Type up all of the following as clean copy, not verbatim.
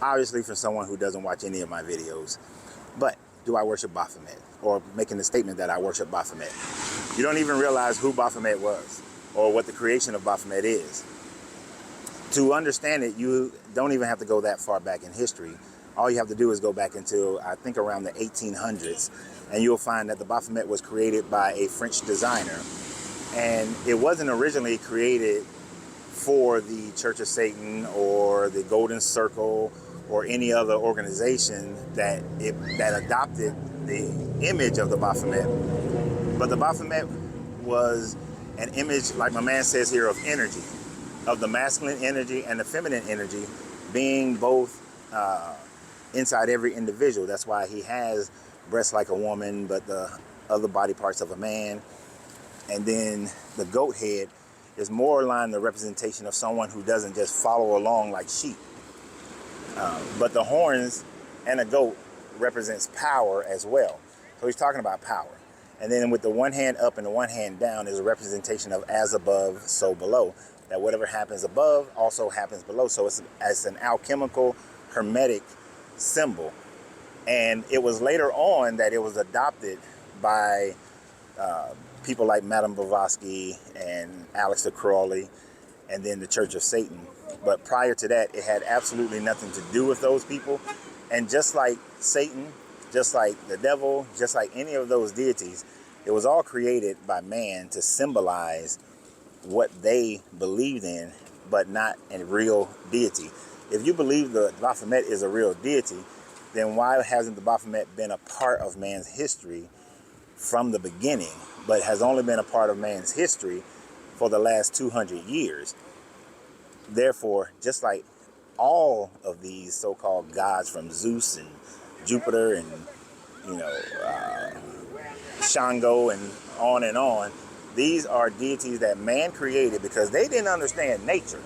obviously from someone who doesn't watch any of my videos. But do I worship Baphomet? Or making the statement that I worship Baphomet? You don't even realize who Baphomet was or what the creation of Baphomet is. To understand it, you don't even have to go that far back in history. All you have to do is go back into, I think, around the 1800s, and you'll find that the Baphomet was created by a French designer. And it wasn't originally created for the Church of Satan or the Golden Circle or any other organization that adopted the image of the Baphomet. But the Baphomet was an image, like my man says here, of energy, of the masculine energy and the feminine energy being both inside every individual. That's why he has breasts like a woman, but the other body parts of a man. And then the goat head is more aligned the representation of someone who doesn't just follow along like sheep. But the horns and a goat represents power as well. So he's talking about power. And then with the one hand up and the one hand down is a representation of as above, so below. That whatever happens above also happens below. So it's an alchemical, hermetic symbol. And it was later on that it was adopted by people like Madame Blavatsky and Aleister Crowley, and then the Church of Satan. But prior to that, it had absolutely nothing to do with those people. And just like Satan, just like the devil, just like any of those deities, it was all created by man to symbolize what they believed in, but not a real deity. If you believe the Baphomet is a real deity, then why hasn't the Baphomet been a part of man's history from the beginning, but has only been a part of man's history for the last 200 years? Therefore, just like all of these so-called gods from Zeus and Jupiter and, Shango and on, these are deities that man created because they didn't understand nature.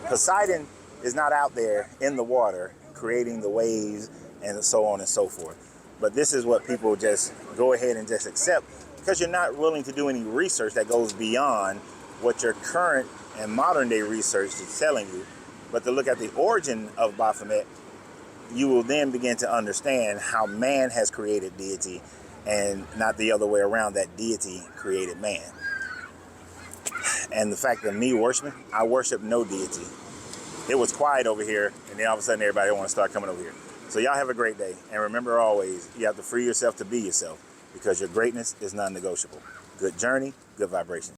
Poseidon is not out there in the water creating the waves and so on and so forth. But this is what people just go ahead and just accept because you're not willing to do any research that goes beyond what your current and modern day research is telling you. But to look at the origin of Baphomet, you will then begin to understand how man has created deity and not the other way around, that deity created man. And the fact that me worshiping, I worship no deity. It was quiet over here, and then all of a sudden everybody want to start coming over here. So y'all have a great day, and remember always, you have to free yourself to be yourself because your greatness is non-negotiable. Good journey, good vibration.